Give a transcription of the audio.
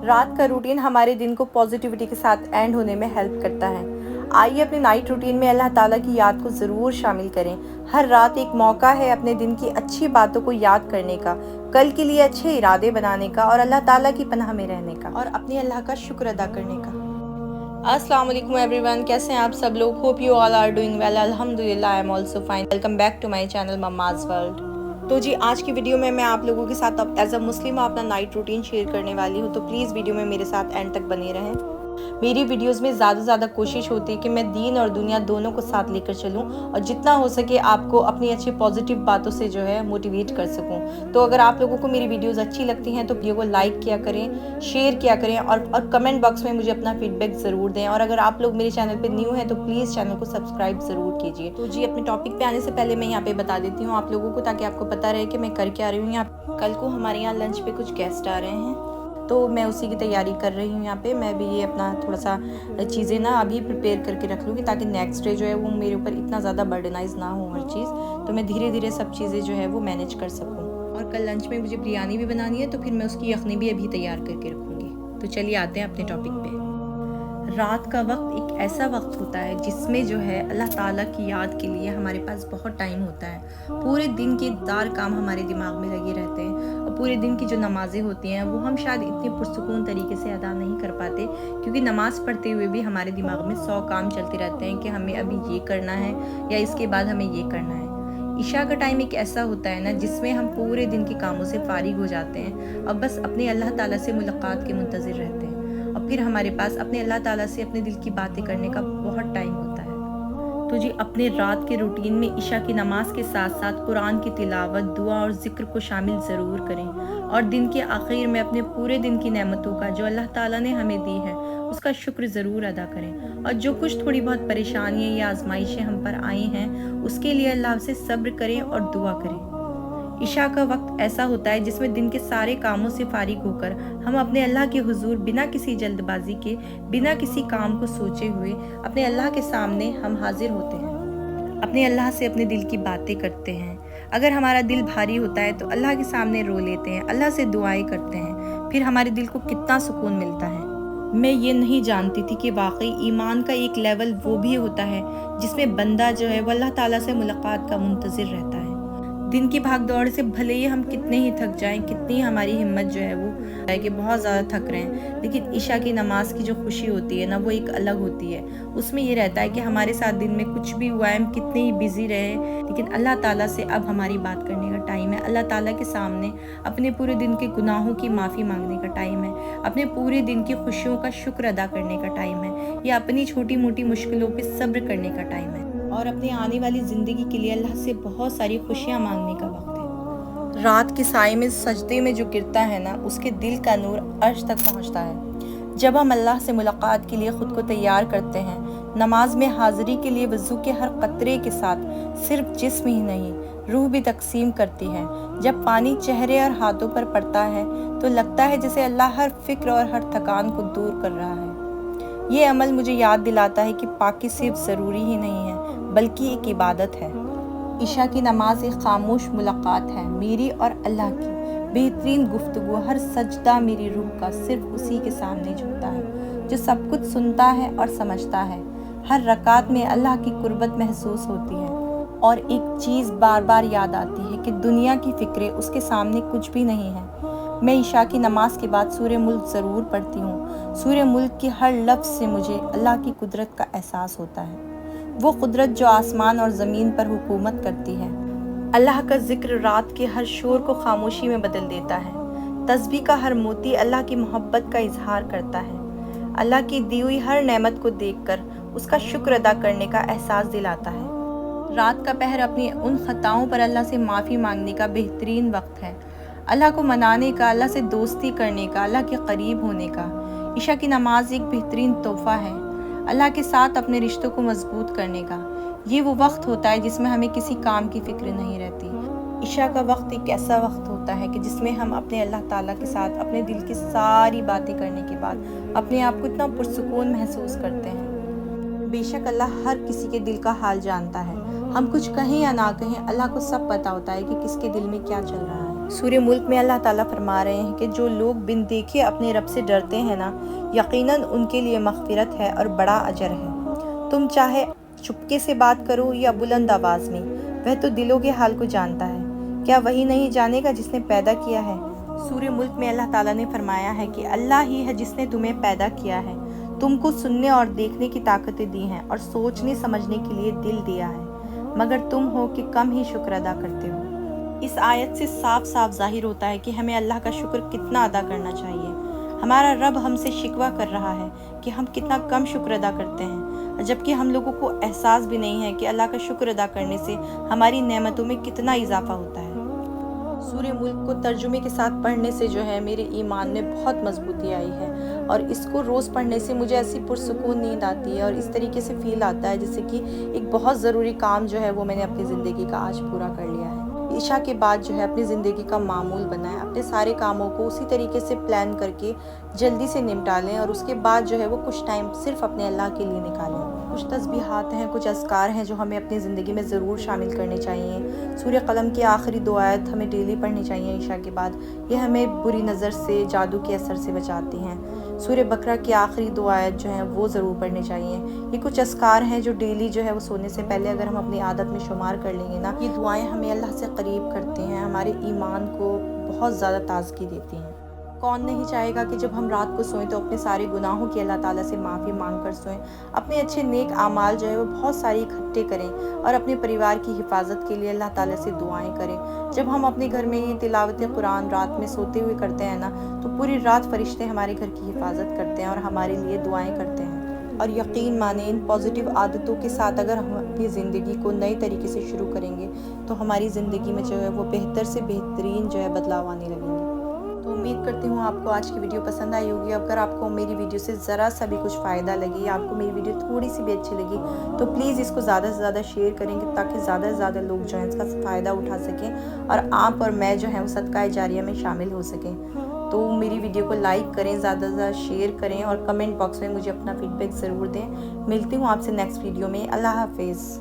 رات کا روٹین ہمارے دن کو پازیٹیوٹی کے ساتھ اینڈ ہونے میں ہیلپ کرتا ہے۔ آئیے اپنے نائٹ روٹین میں اللہ تعالیٰ کی یاد کو ضرور شامل کریں۔ ہر رات ایک موقع ہے اپنے دن کی اچھی باتوں کو یاد کرنے کا، کل کے لیے اچھے ارادے بنانے کا اور اللہ تعالیٰ کی پناہ میں رہنے کا اور اپنے اللہ کا شکر ادا کرنے کا۔ السلام علیکم ایوری ون، کیسے ہیں آپ سب لوگ؟ Hope you all are doing well. الحمدللہ I am also fine. Welcome back to my channel مماز ورلڈ۔ تو جی آج کی ویڈیو میں آپ لوگوں کے ساتھ ایز اے مسلم اپنا نائٹ روٹین شیئر کرنے والی ہوں، تو پلیز ویڈیو میں میرے ساتھ اینڈ تک بنے رہیں۔ میری ویڈیوز میں زیادہ سے زیادہ کوشش ہوتی ہے کہ میں دین اور دنیا دونوں کو ساتھ لے کر چلوں اور جتنا ہو سکے آپ کو اپنی اچھی پازیٹیو باتوں سے موٹیویٹ کر سکوں۔ تو اگر آپ لوگوں کو میری ویڈیوز اچھی لگتی ہیں تو ویڈیو کو لائک کیا کریں، شیئر کیا کریں اور کمنٹ باکس میں مجھے اپنا فیڈ بیک ضرور دیں۔ اور اگر آپ لوگ میرے چینل پہ نیو ہیں تو پلیز چینل کو سبسکرائب ضرور کیجیے۔ تو جی اپنے ٹاپک پہ آنے سے پہلے میں یہاں پہ بتا دیتی ہوں آپ لوگوں کو، تاکہ آپ کو پتہ رہے کہ میں کر کیا رہی ہوں۔ کل کو ہمارے یہاں لنچ پہ کچھ گیسٹ آ رہے ہیں، تو میں اسی کی تیاری کر رہی ہوں۔ یہاں پہ میں بھی یہ اپنا تھوڑا سا چیزیں ابھی پریپیئر کر کے رکھ لوں گی، تاکہ نیکسٹ ڈے وہ میرے اوپر اتنا زیادہ برڈنائز نہ ہو ہر چیز، تو میں دھیرے دھیرے سب چیزیں وہ مینیج کر سکوں۔ اور کل لنچ میں مجھے بریانی بھی بنانی ہے، تو پھر میں اس کی یخنی بھی ابھی تیار کر کے رکھوں گی۔ تو چلیے آتے ہیں اپنے ٹاپک پہ۔ رات کا وقت ایک ایسا وقت ہوتا ہے جس میں اللہ تعالیٰ کی یاد کے لیے ہمارے پاس بہت ٹائم ہوتا ہے۔ پورے دن کے کام ہمارے دماغ میں لگے رہتے ہیں، اور پورے دن کی جو نمازیں ہوتی ہیں وہ ہم شاید اتنے پرسکون طریقے سے ادا نہیں کر پاتے، کیونکہ نماز پڑھتے ہوئے بھی ہمارے دماغ میں 100 کام چلتے رہتے ہیں کہ ہمیں ابھی یہ کرنا ہے یا اس کے بعد ہمیں یہ کرنا ہے۔ عشاء کا ٹائم ایک ایسا ہوتا ہے جس میں ہم پورے دن کے کاموں سے فارغ ہو جاتے ہیں اور بس اپنے اللہ تعالیٰ سے ملاقات کے منتظر رہتے ہیں، اور پھر ہمارے پاس اپنے اللہ تعالیٰ سے اپنے دل کی باتیں کرنے کا بہت ٹائم ہوتا ہے۔ تو جی اپنے رات کے روٹین میں عشاء کی نماز کے ساتھ ساتھ قرآن کی تلاوت، دعا اور ذکر کو شامل ضرور کریں، اور دن کے آخر میں اپنے پورے دن کی نعمتوں کا جو اللہ تعالیٰ نے ہمیں دی ہے اس کا شکر ضرور ادا کریں، اور جو کچھ تھوڑی بہت پریشانیاں یا آزمائشیں ہم پر آئی ہیں اس کے لیے اللہ سے صبر کریں اور دعا کریں۔ عشاء کا وقت ایسا ہوتا ہے جس میں دن کے سارے کاموں سے فارغ ہو کر ہم اپنے اللہ کے حضور بنا کسی جلد بازی کے، بنا کسی کام کو سوچے ہوئے اپنے اللہ کے سامنے ہم حاضر ہوتے ہیں، اپنے اللہ سے اپنے دل کی باتیں کرتے ہیں۔ اگر ہمارا دل بھاری ہوتا ہے تو اللہ کے سامنے رو لیتے ہیں، اللہ سے دعائیں کرتے ہیں، پھر ہمارے دل کو کتنا سکون ملتا ہے۔ میں یہ نہیں جانتی تھی کہ واقعی ایمان کا ایک لیول وہ بھی ہوتا ہے جس میں بندہ وہ اللہ تعالیٰ سے ملاقات کا منتظر رہتا ہے۔ دن کی بھاگ دوڑ سے بھلے ہی ہم کتنے ہی تھک جائیں، کتنی ہماری ہمت وہ ہے کہ بہت زیادہ تھک رہے ہیں، لیکن عشاء کی نماز کی جو خوشی ہوتی ہے وہ ایک الگ ہوتی ہے۔ اس میں یہ رہتا ہے کہ ہمارے ساتھ دن میں کچھ بھی ہوا ہے، ہم کتنے ہی بیزی رہے، لیکن اللہ تعالیٰ سے اب ہماری بات کرنے کا ٹائم ہے۔ اللہ تعالیٰ کے سامنے اپنے پورے دن کے گناہوں کی معافی مانگنے کا ٹائم ہے، اپنے پورے دن کی خوشیوں کا شکر ادا کرنے کا ٹائم ہے، یا اپنی چھوٹی موٹی مشکلوں پہ صبر کرنے کا ٹائم ہے، اور اپنے آنے والی زندگی کے لیے اللہ سے بہت ساری خوشیاں مانگنے کا وقت ہے۔ رات کے سائے میں سجدے میں جو گرتا ہے اس کے دل کا نور عرش تک پہنچتا ہے۔ جب ہم اللہ سے ملاقات کے لیے خود کو تیار کرتے ہیں، نماز میں حاضری کے لیے وضو کے ہر قطرے کے ساتھ صرف جسم ہی نہیں، روح بھی تقسیم کرتی ہے۔ جب پانی چہرے اور ہاتھوں پر پڑتا ہے تو لگتا ہے جیسے اللہ ہر فکر اور ہر تھکان کو دور کر رہا ہے۔ یہ عمل مجھے یاد دلاتا ہے کہ پاکی صرف ضروری ہی نہیں ہے بلکہ ایک عبادت ہے۔ عشاء کی نماز ایک خاموش ملاقات ہے، میری اور اللہ کی بہترین گفتگو۔ ہر سجدہ میری روح کا صرف اسی کے سامنے جھکتا ہے جو سب کچھ سنتا ہے اور سمجھتا ہے۔ ہر رکعت میں اللہ کی قربت محسوس ہوتی ہے، اور ایک چیز بار بار یاد آتی ہے کہ دنیا کی فکریں اس کے سامنے کچھ بھی نہیں ہیں۔ میں عشاء کی نماز کے بعد سورہ ملک ضرور پڑھتی ہوں۔ سورہ ملک کی ہر لفظ سے مجھے اللہ کی قدرت کا احساس ہوتا ہے، وہ قدرت جو آسمان اور زمین پر حکومت کرتی ہے۔ اللہ کا ذکر رات کے ہر شور کو خاموشی میں بدل دیتا ہے۔ تسبیح کا ہر موتی اللہ کی محبت کا اظہار کرتا ہے۔ اللہ کی دی ہوئی ہر نعمت کو دیکھ کر اس کا شکر ادا کرنے کا احساس دلاتا ہے۔ رات کا پہر اپنی ان خطاؤں پر اللہ سے معافی مانگنے کا بہترین وقت ہے، اللہ کو منانے کا، اللہ سے دوستی کرنے کا، اللہ کے قریب ہونے کا۔ عشاء کی نماز ایک بہترین تحفہ ہے اللہ کے ساتھ اپنے رشتوں کو مضبوط کرنے کا۔ یہ وہ وقت ہوتا ہے جس میں ہمیں کسی کام کی فکر نہیں رہتی۔ عشاء کا وقت ایک ایسا وقت ہوتا ہے کہ جس میں ہم اپنے اللہ تعالیٰ کے ساتھ اپنے دل کی ساری باتیں کرنے کے بعد اپنے آپ کو اتنا پرسکون محسوس کرتے ہیں۔ بے شک اللہ ہر کسی کے دل کا حال جانتا ہے، ہم کچھ کہیں یا نہ کہیں اللہ کو سب پتہ ہوتا ہے کہ کس کے دل میں کیا چل رہا ہے۔ سورہ ملک میں اللہ تعالیٰ فرما رہے ہیں کہ جو لوگ بن دیکھے اپنے رب سے ڈرتے ہیں نا، یقیناً ان کے لیے مغفرت ہے اور بڑا اجر ہے۔ تم چاہے چپکے سے بات کرو یا بلند آواز میں، وہ تو دلوں کے حال کو جانتا ہے، کیا وہی نہیں جانے گا جس نے پیدا کیا ہے؟ سورہ ملک میں اللہ تعالیٰ نے فرمایا ہے کہ اللہ ہی ہے جس نے تمہیں پیدا کیا ہے، تم کو سننے اور دیکھنے کی طاقتیں دی ہیں اور سوچنے سمجھنے کے لیے دل دیا ہے، مگر تم ہو کہ کم ہی شکر ادا کرتے ہو۔ اس آیت سے صاف صاف ظاہر ہوتا ہے کہ ہمیں اللہ کا شکر کتنا ادا کرنا چاہیے۔ ہمارا رب ہم سے شکوہ کر رہا ہے کہ ہم کتنا کم شکر ادا کرتے ہیں، جبکہ ہم لوگوں کو احساس بھی نہیں ہے کہ اللہ کا شکر ادا کرنے سے ہماری نعمتوں میں کتنا اضافہ ہوتا ہے۔ سورہ ملک کو ترجمے کے ساتھ پڑھنے سے جو ہے میرے ایمان میں بہت مضبوطی آئی ہے، اور اس کو روز پڑھنے سے مجھے ایسی پرسکون نیند آتی ہے اور اس طریقے سے فیل آتا ہے جیسے کہ ایک بہت ضروری کام جو ہے وہ میں نے اپنی زندگی کا آج پورا کر لیا ہے۔ عشاء کے بعد جو ہے اپنی زندگی کا معمول بنائیں، اپنے سارے کاموں کو اسی طریقے سے پلان کر کے جلدی سے نمٹا لیں، اور اس کے بعد جو ہے وہ کچھ ٹائم صرف اپنے اللہ کے لیے نکالیں۔ کچھ تسبیحات ہیں، کچھ اذکار ہیں جو ہمیں اپنی زندگی میں ضرور شامل کرنے چاہیے۔ سورہ قلم کی آخری 2 آیت ہمیں ڈیلی پڑھنی چاہیے عشاء کے بعد، یہ ہمیں بری نظر سے، جادو کے اثر سے بچاتی ہیں۔ سورہ بقرہ کی آخری 2 آیت جو ہیں وہ ضرور پڑھنی چاہیے۔ یہ کچھ اذکار ہیں جو ڈیلی جو ہے وہ سونے سے پہلے اگر ہم اپنی عادت میں شمار کر لیں گے نا، یہ دعائیں ہمیں اللہ سے قریب کرتے ہیں، ہمارے ایمان کو بہت زیادہ تازگی دیتی ہیں۔ کون نہیں چاہے گا کہ جب ہم رات کو سوئیں تو اپنے سارے گناہوں کی اللہ تعالیٰ سے معافی مانگ کر سوئیں، اپنے اچھے نیک اعمال جو ہے وہ بہت ساری اکٹھے کریں، اور اپنے پریوار کی حفاظت کے لیے اللہ تعالیٰ سے دعائیں کریں۔ جب ہم اپنے گھر میں یہ تلاوت قرآن رات میں سوتے ہوئے کرتے ہیں نا، تو پوری رات فرشتے ہمارے گھر کی حفاظت کرتے ہیں اور ہمارے لیے دعائیں کرتے ہیں۔ اور یقین مانیں، ان پازیٹیو عادتوں کے ساتھ اگر ہم اپنی زندگی کو نئے طریقے سے شروع کریں گے تو ہماری زندگی میں جو ہے وہ بہتر سے بہترین جو ہے بدلاؤ آنے لگیں گے۔ تو امید کرتی ہوں آپ کو آج کی ویڈیو پسند آئی ہوگی۔ اگر آپ کو میری ویڈیو سے ذرا سا بھی کچھ فائدہ لگی، یا آپ کو میری ویڈیو تھوڑی سی بھی اچھی لگی، تو پلیز اس کو زیادہ سے زیادہ شیئر کریں گے تاکہ زیادہ سے زیادہ لوگ جو ہیں اس کا فائدہ اٹھا سکیں، اور آپ اور میں جو ہیں وہ صدقہ جاریہ میں شامل ہو سکیں۔ تو میری ویڈیو کو لائک کریں، زیادہ سے زیادہ شیئر کریں، اور کمنٹ باکس میں مجھے اپنا فیڈ بیک ضرور دیں۔ ملتی ہوں آپ سے نیکسٹ ویڈیو میں۔ اللہ حافظ۔